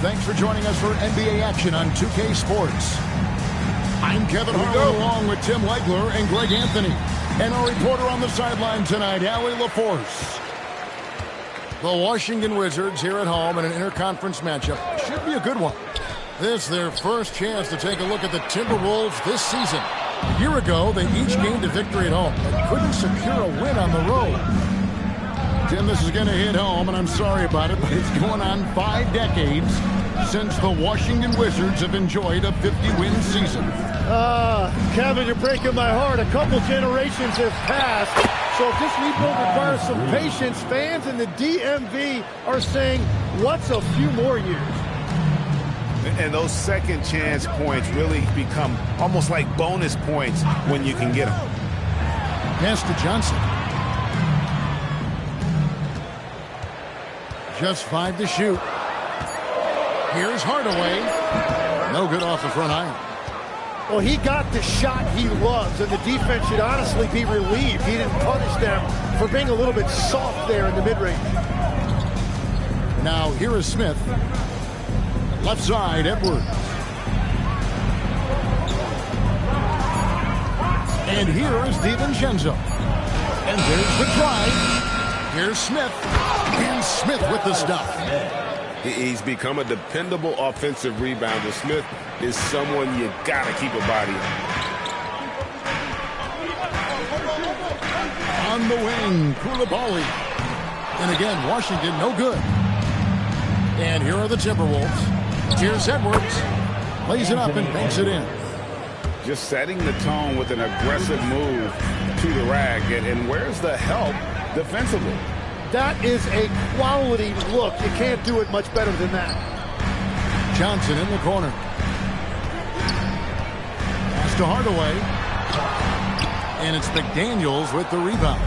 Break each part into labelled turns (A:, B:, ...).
A: Thanks for joining us for NBA action on 2K Sports. I'm Kevin Harlan along with Tim Legler and Greg Anthony. And our reporter on the sideline tonight, Allie LaForce. The Washington Wizards here at home in an interconference matchup. Should be a good one. This is their first chance to take a look at the Timberwolves this season. A year ago, they each gained a victory at home, but couldn't secure a win on the road. Tim, this is going to hit home, and I'm sorry about it, but it's going on 5 decades since the Washington Wizards have enjoyed a 50-win season.
B: Kevin, you're breaking my heart. A couple generations have passed. So if this rebuild requires some patience, fans in the DMV are saying, what's a few more years?
C: And those second chance points really become almost like bonus points when you can get them.
A: Pass to Johnson. Just 5 to shoot. Here's Hardaway. No good off the front iron.
B: Well, he got the shot he loves, and the defense should honestly be relieved. He didn't punish them for being a little bit soft there in the mid-range.
A: Now, here is Smith. Left side, Edwards. And here is DiVincenzo. And there's the drive. Here's Smith. And Smith with the stuff.
C: He's become a dependable offensive rebounder. Smith is someone you got to keep a body on.
A: On the wing, Koulibaly. And again, Washington, no good. And here are the Timberwolves. Here's Edwards. Lays it up and banks it in.
C: Just setting the tone with an aggressive move to the rack. And where's the help defensively?
B: That is a quality look. You can't do it much better than that.
A: Johnson in the corner. Pass to Hardaway. And it's McDaniels with the rebound.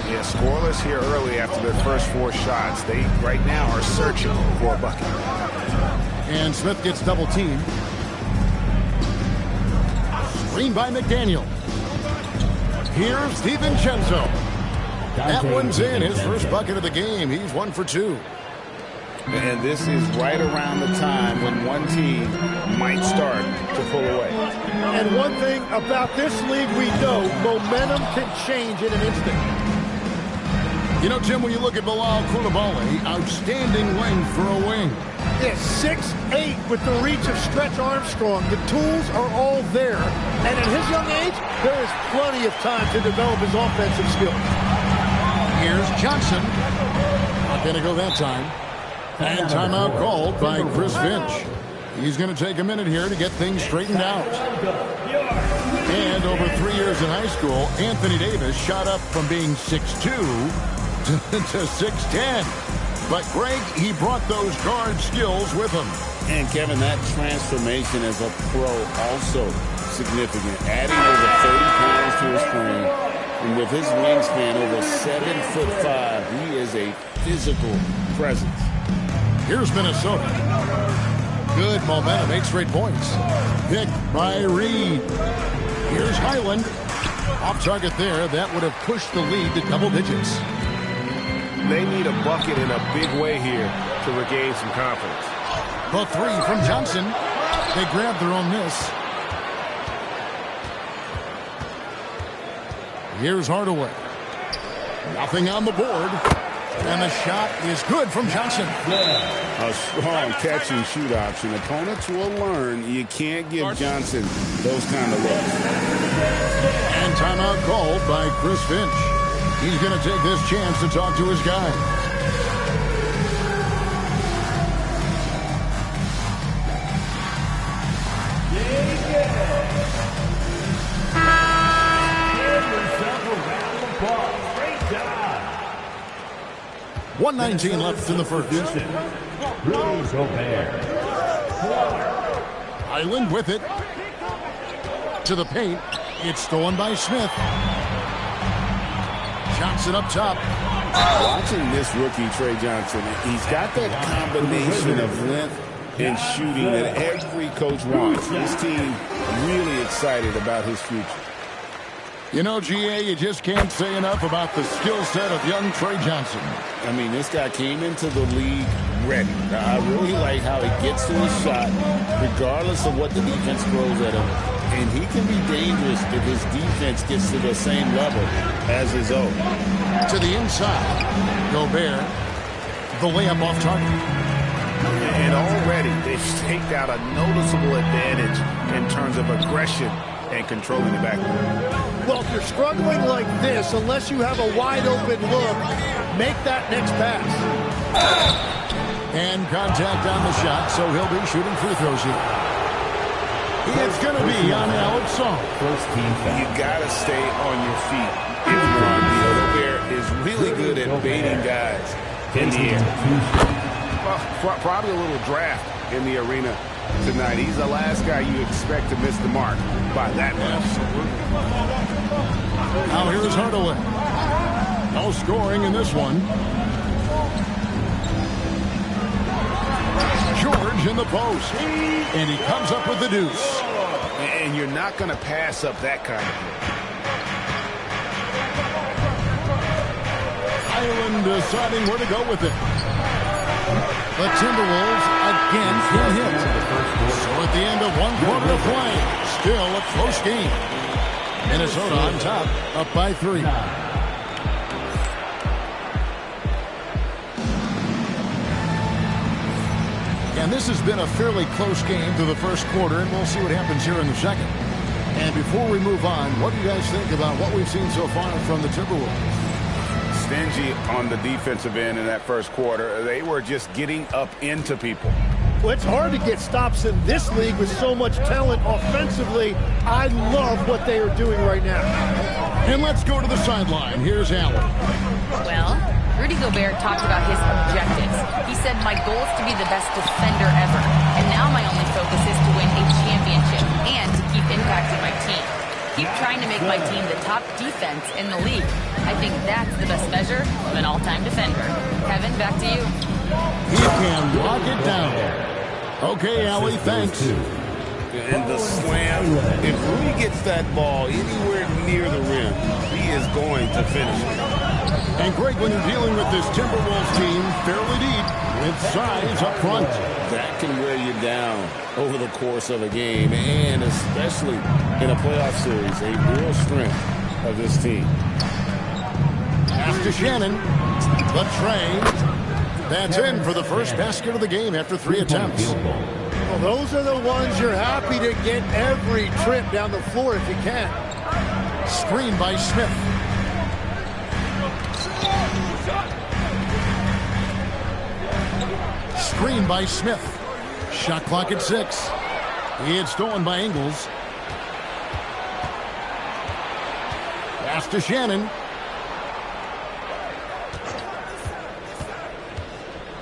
C: Yeah, scoreless here early after their first 4 shots. They, right now, are searching for a bucket.
A: And Smith gets double-teamed. Screen by McDaniel. Here's DiVincenzo. That one's in, his first bucket of the game. He's 1 for 2.
C: And this is right around the time when one team might start to pull away.
B: And one thing about this league we know, momentum can change in an instant.
A: You know, Tim, when you look at Bilal Koulibaly, outstanding length for a wing.
B: Yeah, 6'8" with the reach of Stretch Armstrong. The tools are all there. And at his young age, there is plenty of time to develop his offensive skills.
A: Here's Johnson. Not going to go that time. And timeout called by Chris Finch. He's going to take a minute here to get things straightened out. And over 3 years in high school, Anthony Davis shot up from being 6'2" to 6'10". But Greg, he brought those guard skills with him.
C: And Kevin, that transformation as a pro also significant. Adding over 30 pounds to his frame. And with his wingspan over 7'5", he is a physical presence.
A: Here's Minnesota. Good momentum, 8 straight points. Picked by Reed. Here's Highland. Off target there. That would have pushed the lead to double digits.
C: They need a bucket in a big way here to regain some confidence.
A: The 3 from Johnson. They grabbed their own miss. Here's Hardaway. Nothing on the board. And the shot is good from Johnson.
C: A strong catch and shoot option. Opponents will learn you can't give Johnson those kind of looks.
A: And timeout called by Chris Finch. He's going to take this chance to talk to his guy.
D: Great
A: 1:19 left in the first. Highland with it. To the paint. It's stolen by Smith. Johnson up top.
C: Watching this rookie, Trey Johnson, he's got that combination of length and shooting that every coach wants. This team really excited about his future.
A: You know, GA, you just can't say enough about the skill set of young Trey Johnson.
C: I mean, this guy came into the league ready. I really like how he gets to his shot, regardless of what the defense throws at him. And he can be dangerous if his defense gets to the same level as his own.
A: To the inside. Gobert. The layup off target.
D: And already they've staked out a noticeable advantage in terms of aggression and controlling the backcourt.
B: Well, if you're struggling like this, unless you have a wide open look, make that next pass.
A: And contact on the shot, so he'll be shooting free throws here. It's going to be on Alex Song.
E: First team foul.
D: You got to stay on your feet. If you're on the Gobert is really good at baiting guys in the air. Well, probably a little draft in the arena tonight. He's the last guy you expect to miss the mark by that much.
A: Now here's Hardaway. No scoring in this one. George in the post. And he comes up with the deuce.
D: And you're not going to pass up that kind of play.
A: Island deciding where to go with it. The Timberwolves again can hit. So at the end of one quarter of play, still a close game. Minnesota on top, up by 3. And this has been a fairly close game through the first quarter, and we'll see what happens here in the second. And before we move on, what do you guys think about what we've seen so far from the Timberwolves?
D: Stingy on the defensive end in that first quarter. They were just getting up into people.
B: Well, it's hard to get stops in this league with so much talent offensively. I love what they are doing right now.
A: And let's go to the sideline. Here's Allen.
F: Well, Rudy Gobert talked about his objectives. He said, my goal is to be the best defender ever. And now my only focus is to win a championship and to keep impacting my team. Keep trying to make my team the top defense in the league. I think that's the best measure of an all-time defender. Kevin, back to you.
A: He can lock it down. Okay, Allie, thanks.
C: And the slam. If Rudy gets that ball anywhere near the rim, he is going to finish it.
A: And Greg, when you're dealing with this Timberwolves team fairly deep, with size up front,
C: that can wear you down over the course of a game, and especially in a playoff series, a real strength of this team.
A: Pass to Shannon. The tray. That's in for the first basket of the game after 3 attempts.
B: Well, those are the ones you're happy to get every trip down the floor if you can.
A: Screen by Smith. Screen by Smith. Shot clock at 6. He had stolen by Ingles. Pass to Shannon.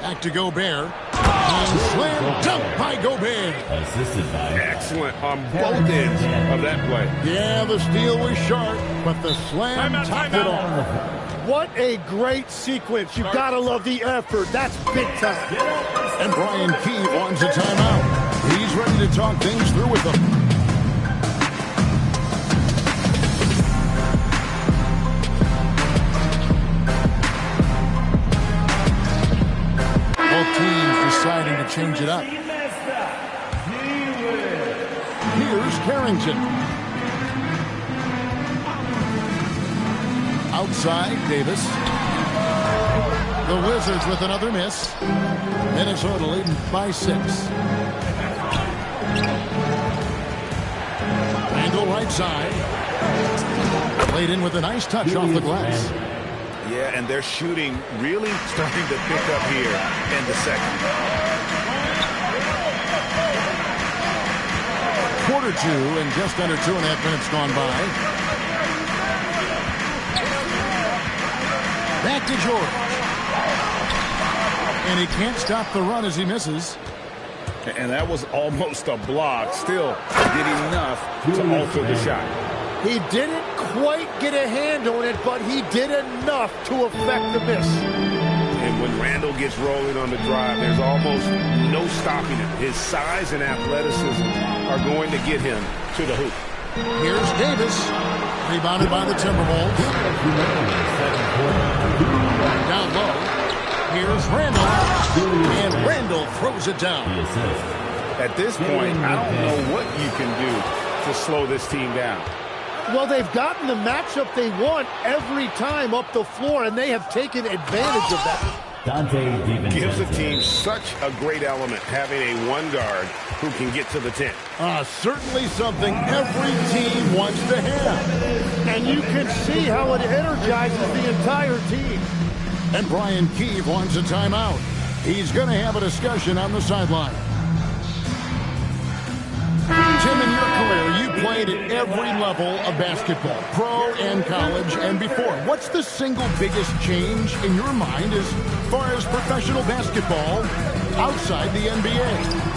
A: Back to Gobert. And slam dunk by Gobert.
E: Assisted by.
D: Excellent on both ends of that play.
A: Yeah, the steal was sharp, but the slam topped it off.
B: What a great sequence. You've got to love the effort. That's big time.
A: And Brian Key wants a timeout. He's ready to talk things through with them. Both teams deciding to change it up. Here's Carrington. Outside, Davis. The Wizards with another miss. Minnesota leading by 6. Randall right side. Played in with a nice touch off the glass.
D: Yeah, and their shooting really starting to pick up here in the second.
A: Quarter 2 and just under 2.5 minutes gone by. Back to George. And he can't stop the run as he misses.
D: And that was almost a block. Still did enough to alter the shot.
B: He didn't quite get a hand on it, but he did enough to affect the miss.
D: And when Randall gets rolling on the drive, there's almost no stopping him. His size and athleticism are going to get him to the hoop.
A: Here's Davis. Rebounded by the Timberwolves. Down low. Here's Randall. And Randall throws it down.
E: The assist.
D: At this point, I don't know what you can do to slow this team down.
B: Well, they've gotten the matchup they want every time up the floor, and they have taken advantage of that.
E: Dante DiVincenzo.
D: Gives the team such a great element having a one guard who can get to the 10.
A: Certainly something every team wants to have.
B: And you can see how it energizes the entire team.
A: And Brian Keefe wants a timeout. He's going to have a discussion on the sideline. Tim, in your career, you played at every level of basketball, pro and college and before. What's the single biggest change in your mind as far as professional basketball outside the NBA?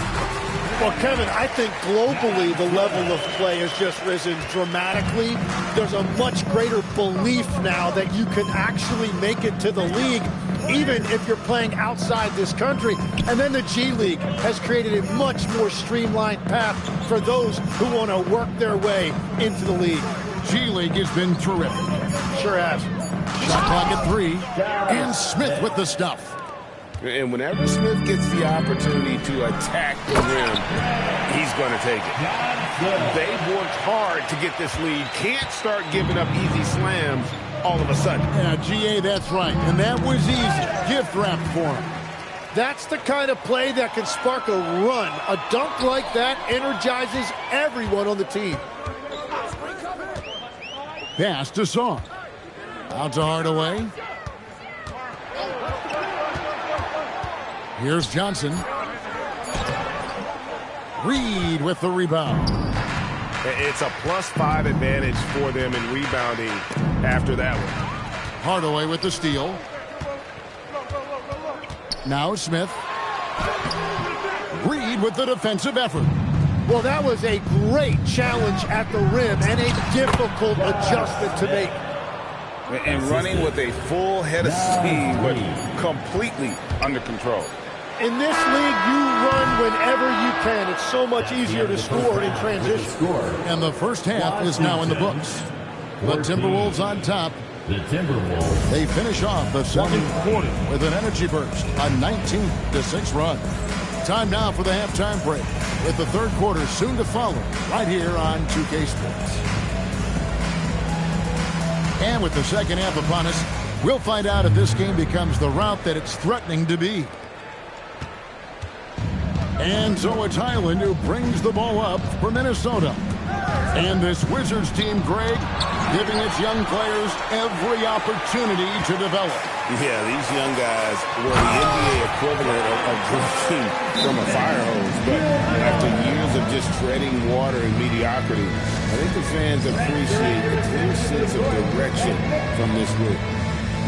B: Well, Kevin, I think globally the level of play has just risen dramatically. There's a much greater belief now that you can actually make it to the league, even if you're playing outside this country. And then the G League has created a much more streamlined path for those who want to work their way into the league.
A: G League has been terrific.
B: Sure has.
A: Shot clock at 3, and Smith with the stuff.
D: And whenever Smith gets the opportunity to attack the rim, he's going to take it. They've worked hard to get this lead. Can't start giving up easy slams all of a sudden.
A: Yeah, GA, that's right. And that was easy. Gift wrapped for him.
B: That's the kind of play that can spark a run. A dunk like that energizes everyone on the team.
A: Pass to Song. Out to Hardaway. Here's Johnson. Reed with the rebound.
D: It's a +5 advantage for them in rebounding after that one.
A: Hardaway with the steal. Now Smith. Reed with the defensive effort.
B: Well, that was a great challenge at the rim and a difficult adjustment to make.
D: And running with a full head of steam, but completely under control.
B: In this league, you run whenever you can. It's so much easier to score in transition.
A: And the first half is now in the books. The Timberwolves on top.
E: The Timberwolves.
A: They finish off the second quarter with an energy burst, a 19-6 run. Time now for the halftime break, with the third quarter soon to follow, right here on 2K Sports. And with the second half upon us, we'll find out if this game becomes the route that it's threatening to be. And so it's Highland who brings the ball up for Minnesota. And this Wizards team, Greg, giving its young players every opportunity to develop.
C: Yeah, these young guys were the NBA equivalent of drinking from a fire hose. But after years of just treading water and mediocrity, I think the fans appreciate the clear sense of direction from this group.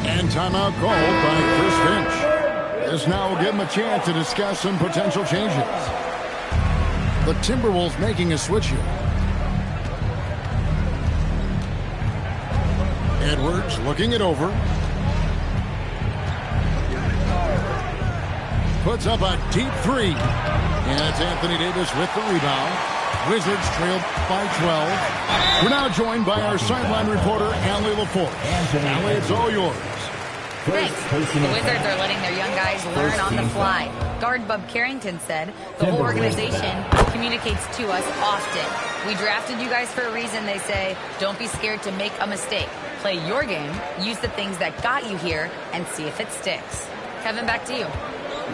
A: And timeout called by Chris Finch. This now will give him a chance to discuss some potential changes. The Timberwolves making a switch here. Edwards looking it over. Puts up a deep three. And it's Anthony Davis with the rebound. Wizards trailed by 12. We're now joined by our sideline reporter, Allie LaForce. Allie, it's all yours.
F: Thanks. The Wizards are letting their young guys learn on the fly. Guard Bub Carrington said, the whole organization communicates to us often. We drafted you guys for a reason, they say. Don't be scared to make a mistake. Play your game, use the things that got you here, and see if it sticks. Kevin, back to you.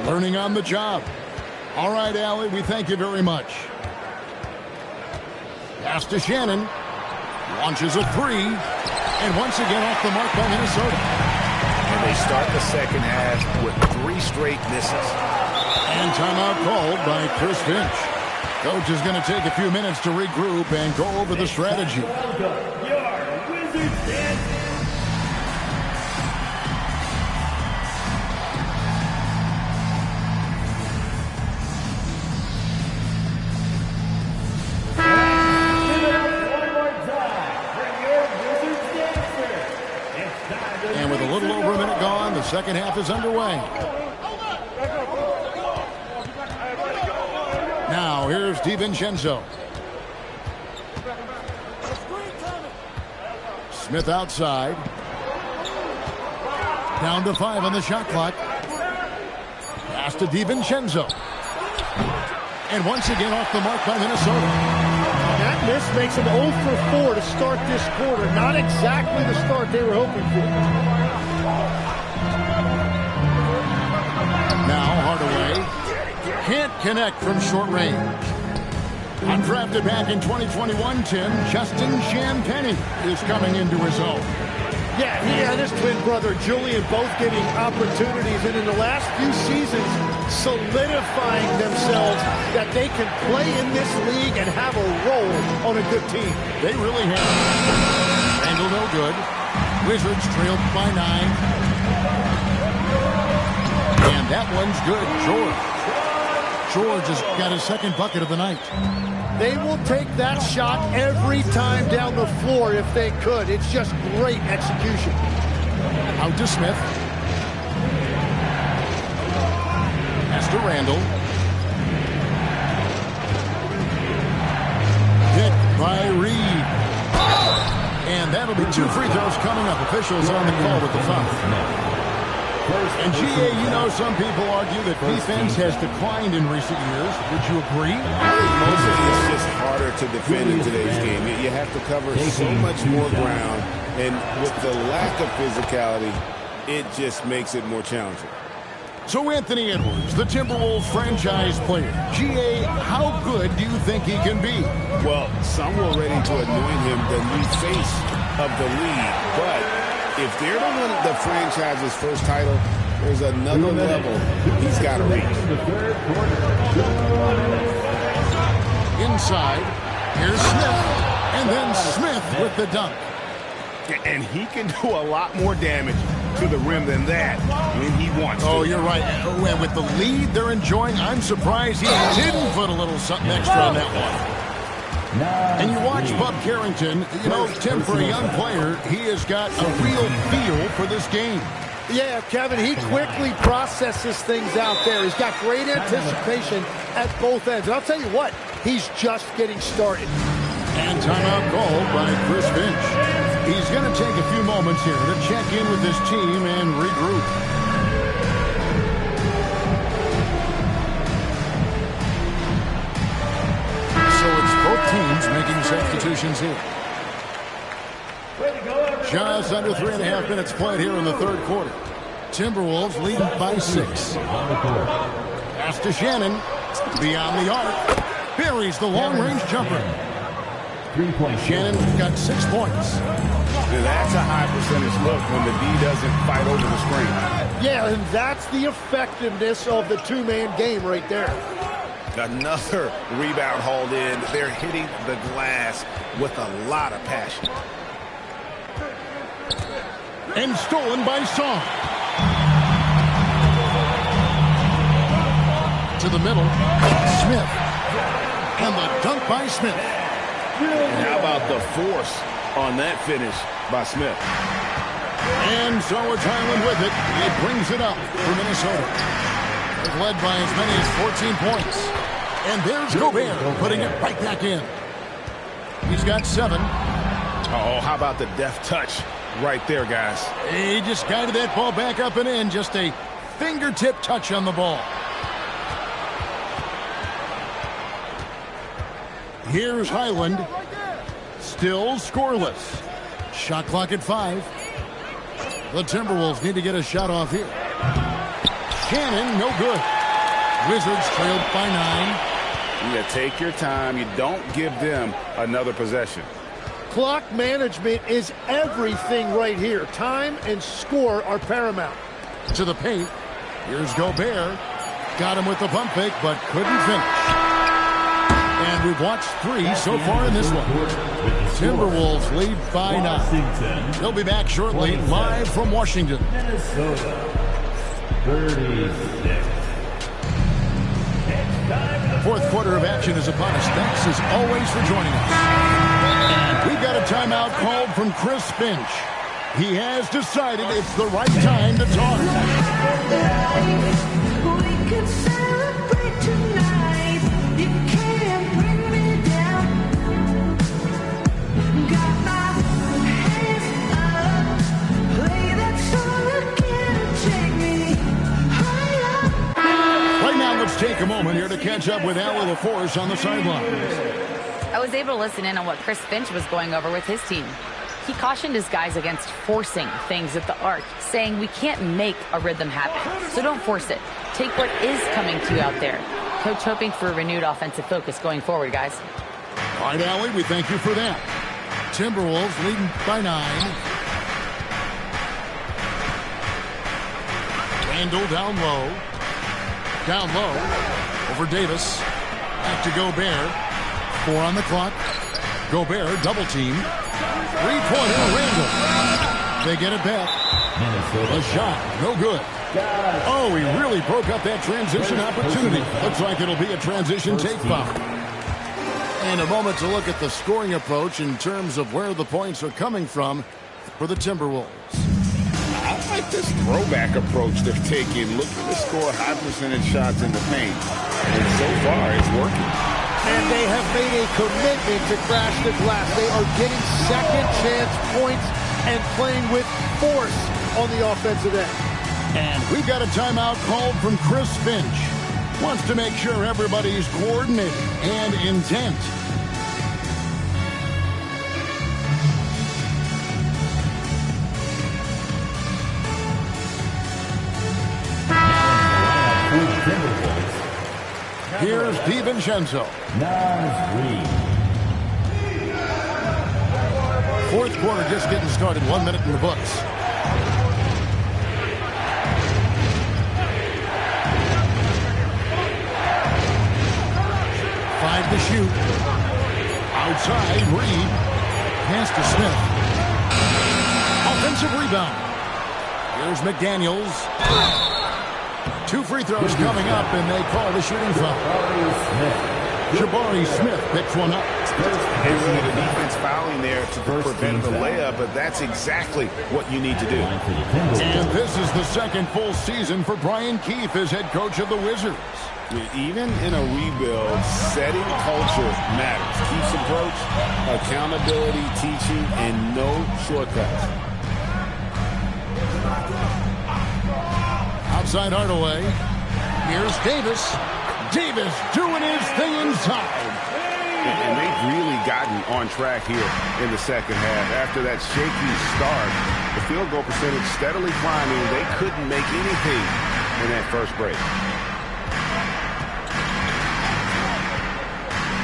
A: Learning on the job. All right, Allie, we thank you very much. Pass to Shannon. Launches a three. And once again off the mark by Minnesota.
D: And they start the second half with 3 straight misses.
A: And timeout called by Chris Finch. Coach is going to take a few minutes to regroup and go over the strategy.
E: Your Wizards dancing.
A: And with a little over a minute gone, the second half is underway. Now, here's DiVincenzo. Smith outside. Down to 5 on the shot clock. Pass to DiVincenzo. And once again off the mark by Minnesota.
B: That miss makes them 0 for 4 to start this quarter. Not exactly the start they were hoping for.
A: Now Hardaway can't connect from short range. Undrafted back in 2021, Tim, Justin Champagnie is coming into his own.
B: Yeah, he and his twin brother Julian both getting opportunities, and in the last few seasons solidifying themselves that they can play in this league and have a role on a good team.
A: They really have. Randall no good. Wizards trailed by 9. And that one's good. George has got his second bucket of the night.
B: They will take that shot every time down the floor if they could. It's just great execution.
A: Out to Smith. Pass to Randall. Hit by Reed. And that'll be 2 free throws coming up. Officials on the call with the foul. And GA, you know, some people argue that defense has declined in recent years. Would you agree?
C: Mostly it's just harder to defend in today's game. You have to cover so much more ground, and with the lack of physicality, it just makes it more challenging.
A: So Anthony Edwards, the Timberwolves franchise player. GA, how good do you think he can be?
C: Well, some were ready to anoint him the new face of the league, but if they're the one the franchise's first title, there's another level he's got to reach.
A: Inside, here's Smith, and then Smith with the dunk.
D: And he can do a lot more damage to the rim than that when he wants to.
A: Oh, you're right. And with the lead they're enjoying, I'm surprised he didn't put a little something extra on that one. And you watch Bub Carrington, you know, Tim, for a young player, he has got a real feel for this game.
B: Yeah, Kevin, he quickly processes things out there. He's got great anticipation at both ends. And I'll tell you what, he's just getting started.
A: And timeout called by Chris Finch. He's going to take a few moments here to check in with his team and regroup. Both teams making substitutions here. Just under 3.5 minutes played here in the third quarter. Timberwolves leading by 6. Pass to Shannon. Beyond the arc. Buries the long-range jumper. Shannon got 6 points.
D: That's a high percentage look when the D doesn't fight over the screen.
B: Yeah, and that's the effectiveness of the two-man game right there.
D: Another rebound hauled in. They're hitting the glass with a lot of passion.
A: And stolen by Song. To the middle. Smith. And the dunk by Smith.
D: And how about the force on that finish by Smith?
A: And so it's Highland with it. It brings it up for Minnesota. They've led by as many as 14 points. And there's Gobert putting it right back in. He's got 7.
D: Oh, how about the deft touch right there, guys?
A: He just guided that ball back up and in. Just a fingertip touch on the ball. Here's Highland. Still scoreless. Shot clock at 5. The Timberwolves need to get a shot off here. Shannon, no good. Wizards trailed by 9.
D: You take your time. You don't give them another possession.
B: Clock management is everything right here. Time and score are paramount.
A: To the paint. Here's Gobert. Got him with the pump fake, but couldn't finish. And we've watched 3 so far in this one. Timberwolves lead by 9. They'll be back shortly, live from Washington.
E: Minnesota, 36.
A: Fourth quarter of action is upon us. Thanks as always for joining us. And we've got a timeout called from Chris Finch. He has decided it's the right time to talk.
G: We can celebrate tonight. You can't bring me down. Got my hands up. Play that song again. Take me higher.
A: catch up with Allie LaForce on the sidelines.
F: I was able to listen in on what Chris Finch was going over with his team. He cautioned his guys against forcing things at the arc, saying we can't make a rhythm happen, so don't force it. Take what is coming to you out there. Coach hoping for a renewed offensive focus going forward, guys.
A: All right, Allie, we thank you for that. Timberwolves leading by 9. Randall down low. Down low. Over Davis. Back to Gobert. 4 on the clock. Gobert double team. 3-pointer Randall. They get it back. A shot. No good. Oh, he really broke up that transition opportunity. Looks like it'll be a transition take foul. And a moment to look at the scoring approach in terms of where the points are coming from for the Timberwolves.
C: I like this throwback approach they're taking. Looking to score high percentage shots in the paint. And so far, it's working.
B: And they have made a commitment to crash the glass. They are getting second chance points and playing with force on the offensive end.
A: And we've got a timeout called from Chris Finch. Wants to make sure everybody's coordinated and intent. Here's DiVincenzo. Fourth quarter just getting started. 1 minute in the books. Five to shoot. Outside, Reed. Pass to Smith. Offensive rebound. Here's McDaniels. 2 free throws coming up, and they call the shooting foul. Jabari Smith picks one up.
D: They see the defense fouling there to prevent the layup, but that's exactly what you need to do.
A: And this is the second full season for Brian Keefe as head coach of the Wizards.
C: Even in a rebuild, setting culture matters. Keith's approach, accountability, teaching, and no shortcuts.
A: Outside Hardaway. Here's Davis. Davis doing his thing inside.
D: And they've really gotten on track here in the second half. After that shaky start, the field goal percentage steadily climbing. They couldn't make anything in that first break.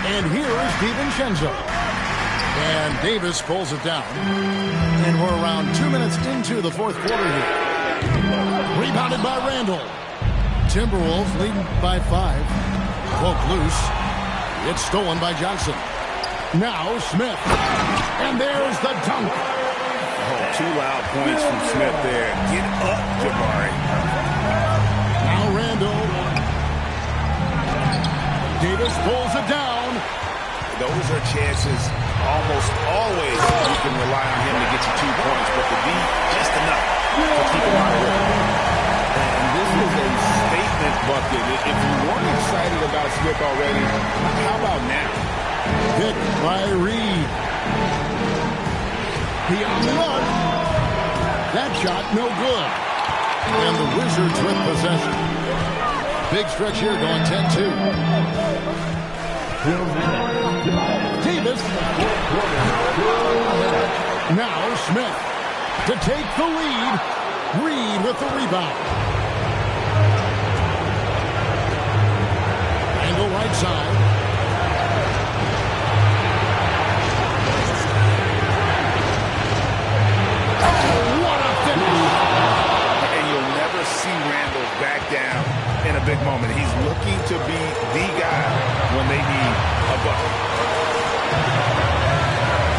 A: And here is DiVincenzo. And Davis pulls it down. And we're around 2 minutes into the fourth quarter here. Rebounded by Randall. Timberwolves leading by 5. Poke loose. It's stolen by Johnson. Now Smith. And there's the dunk.
D: Oh, 2 loud points from Smith there. Get up, Jabari.
A: Now Randall. Davis pulls it down.
D: Those are chances almost always you can rely on him to get you 2 points, but the D, just enough to keep him out of it. And this is a statement bucket. If you weren't excited about Smith already, how about now?
A: Hit by Reed. Beyond the arc. That shot no good. And the Wizards with possession. Big stretch here going 10-2. Davis. Now Smith to take the lead. Reed with the rebound. Angle right side. Oh, what a finish.
D: And you'll never see Randall back down in a big moment. He's looking to be the guy when they need a bucket.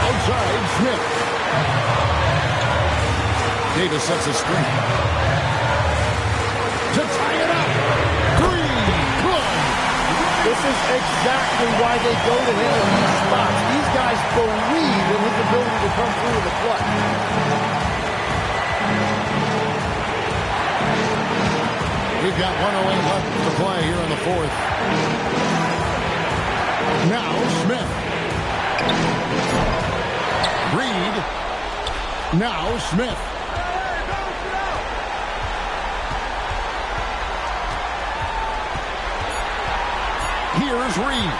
A: Outside, Smith. Davis sets a screen. To tie it up. 3. Good.
B: This is exactly why they go to him in these spots. These guys believe in his ability to come through in the clutch.
A: We've got 1:08 left to play here in the fourth. Now Smith. Reed. Now Smith. Here's Reed.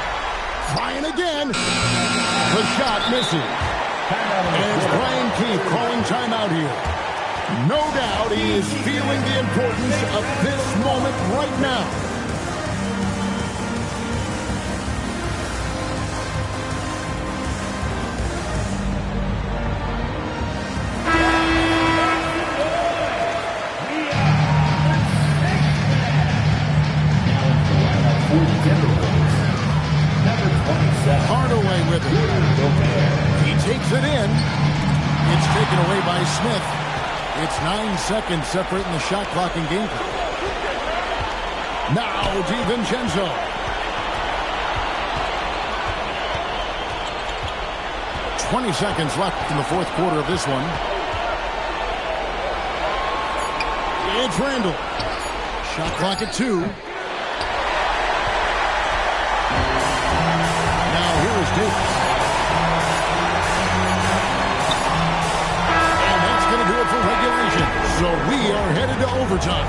A: Trying again. The shot misses. And it's Brian Keith calling timeout here. No doubt he is feeling the importance of this moment right now. Hardaway with it. He takes it in. It's taken away by Smith. It's 9 seconds separating the shot clock and game clock. Now DiVincenzo. "20 seconds left in the fourth quarter of this one. It's Randall. Shot clock at 2. Here's Davis. And that's going to do it for regulation. So we are headed to overtime.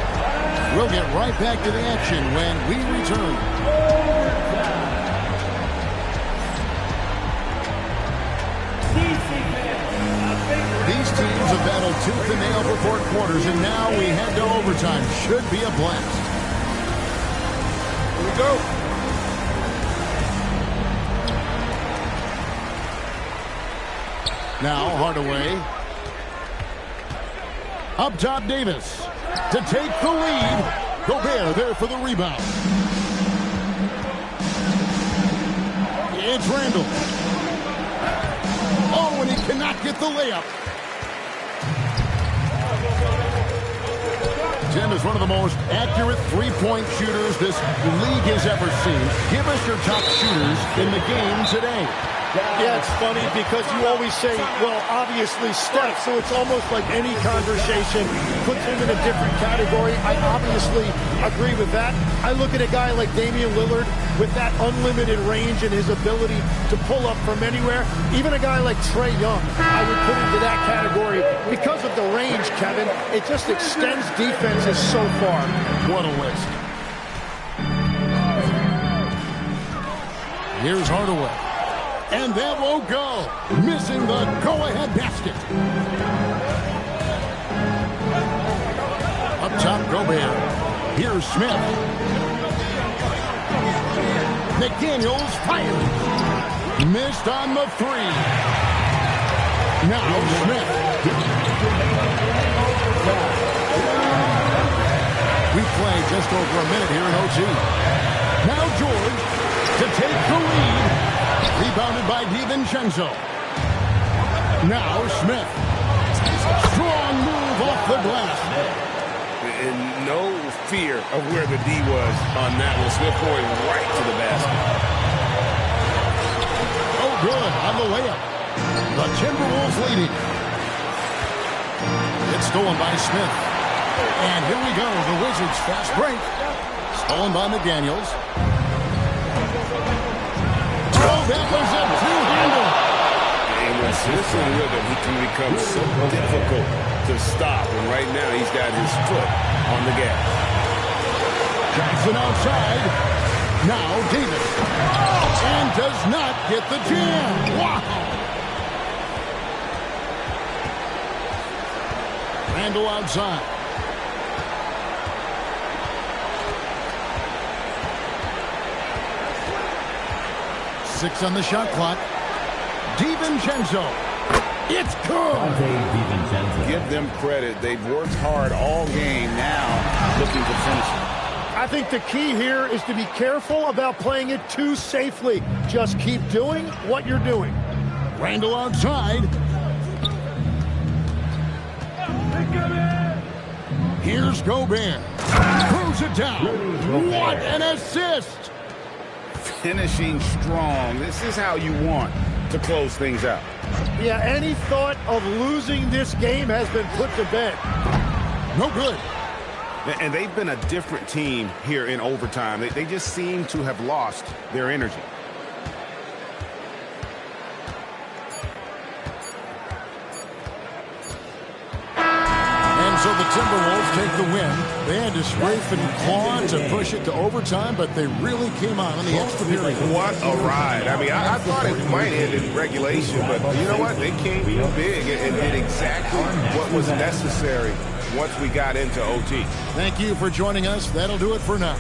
A: We'll get right back to the action when we return. These teams have battled tooth and nail for 4 quarters, and now we head to overtime. Should be a blast. Here we go. Now Hardaway. Up top, Davis. To take the lead. Gobert there for the rebound. It's Randall. Oh, and he cannot get the layup. Tim is one of the most accurate three-point shooters this league has ever seen. Give us your top shooters in the game today.
B: Yeah, it's funny because you always say, well, obviously Steph, so it's almost like any conversation puts him in a different category. I obviously agree with that. I look at a guy like Damian Lillard with that unlimited range and his ability to pull up from anywhere. Even a guy like Trae Young, I would put into that category because of the range, Kevin. It just extends defenses so far.
A: What a list. Here's Hardaway. And that won't go. Missing the go-ahead basket. Up top, Gobert. Here's Smith. McDaniels firing. Missed on the 3. Now Smith. We play just over a minute here in OT. Now George to take the lead. Rebounded by DiVincenzo. Now Smith. Strong move off the glass.
D: And no fear of where the D was on that one. Smith going right to the basket.
A: Oh, good on the layup. The Timberwolves leading. It's stolen by Smith. And here we go. The Wizards fast break. Stolen by McDaniels. Oh, that was a two-hander.
D: And when Smith's in rhythm, he can become so difficult to stop. And right now, he's got his foot on the gas.
A: Jackson outside. Now Davis. And does not get the jam. Wow. Randall outside. Six on the shot clock. DiVincenzo. It's good.
C: Give them credit. They've worked hard all game now, looking to finish it.
B: I think the key here is to be careful about playing it too safely. Just keep doing what you're doing.
A: Randall outside. Here's Gobert. Throws it down. What an assist.
C: Finishing strong. This is how you want to close things out.
B: Yeah, any thought of losing this game has been put to bed.
A: No good.
D: And they've been a different team here in overtime. They just seem to have lost their energy.
A: And So the Timberwolves take the win. They had to scrape and claw to push it to overtime, but they really came on in the extra period.
D: What a ride. I mean, I thought it might end in regulation, but you know what? They came big and did exactly what was necessary once we got into OT.
A: Thank you for joining us. That'll do it for now.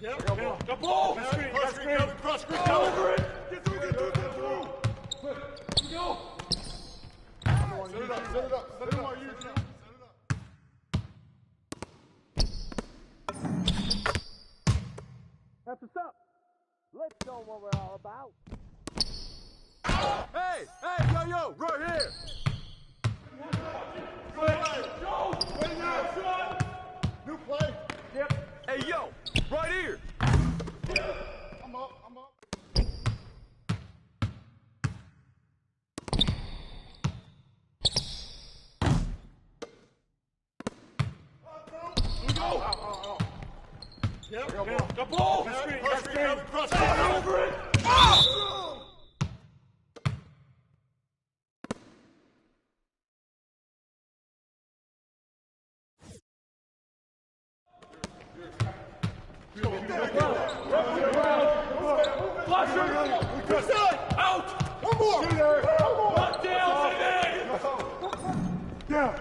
B: The ball! Cross screen, cross screen, over it! Get through! Go! Set it up, you.
H: That's what's up. Let's show what we're all about.
B: Hey, yo, right here. Ready now, son. New play. Yep.
H: Hey, yo, right here.
B: I'm up. The ball! Cross screen, over it! Out! One more! One down! Yeah!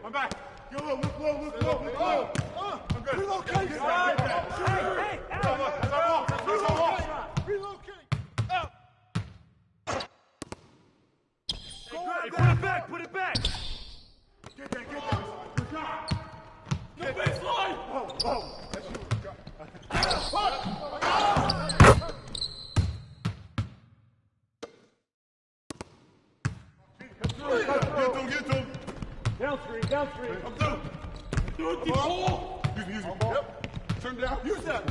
B: I'm back. Look low. I'm good. Relocate. Hey. Relocate. Up. Hey, put it back. Get that. Good shot. No baseline. Oh. That's you. Get to him. Downstream. I'm through. Do it, ball. Use me. Yep. Turn down. Use that.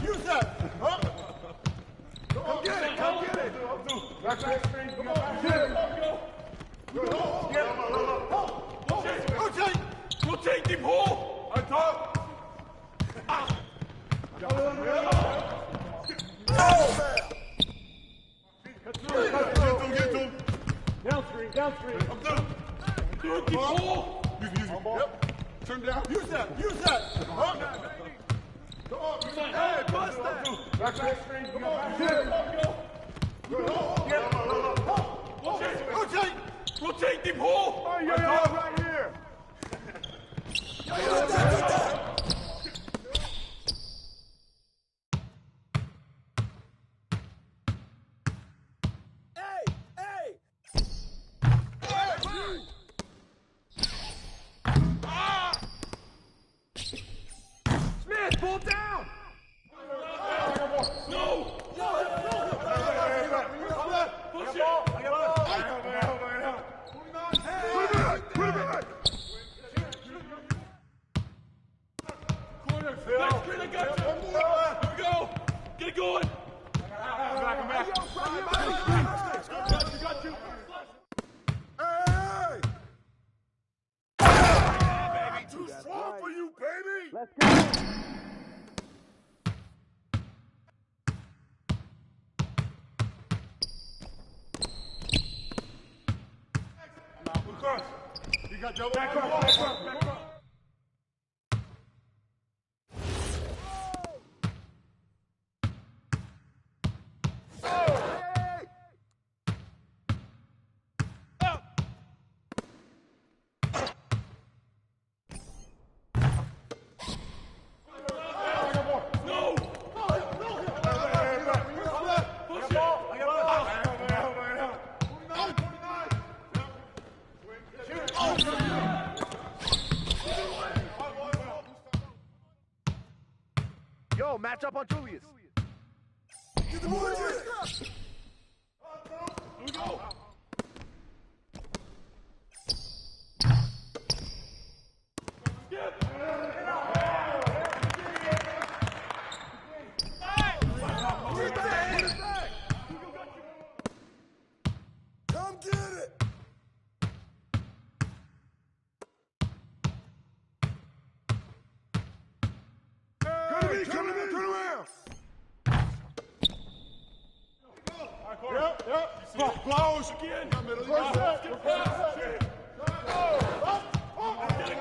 B: Huh? Come get it. I'm through. Back screen. Come on. Get it. Rotate, deep hole. On top. Get to him. Downstream. I'm through. Do it, deep hole. Use me. Yep. Turn down. Use that. Huh? Come on. Hey, bust that. Back screen. Come on. Rotate, deep hole. Oh, yeah, right here. Get that. Pull down! No! Push it! Put it back! Corner, Phil! I got you! Here we go! Get it going! I'm back! Got you! Hey! Baby! Too strong for you, baby!
H: Let's go!
B: You got double back up.
H: Yo, match up on Julius.
B: Get the ball in. Here we go. Come get it. Come to me, turn around. Yep. Blows again. Get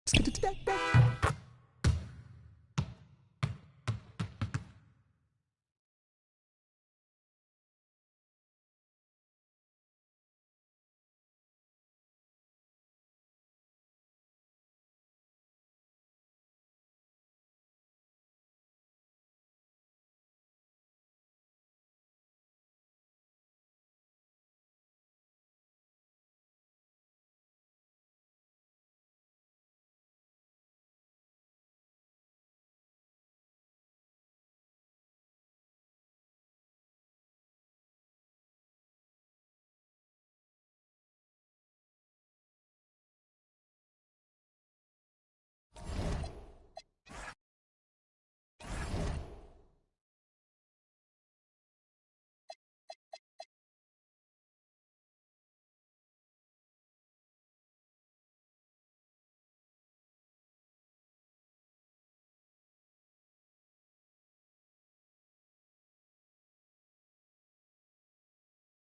I: Skidoo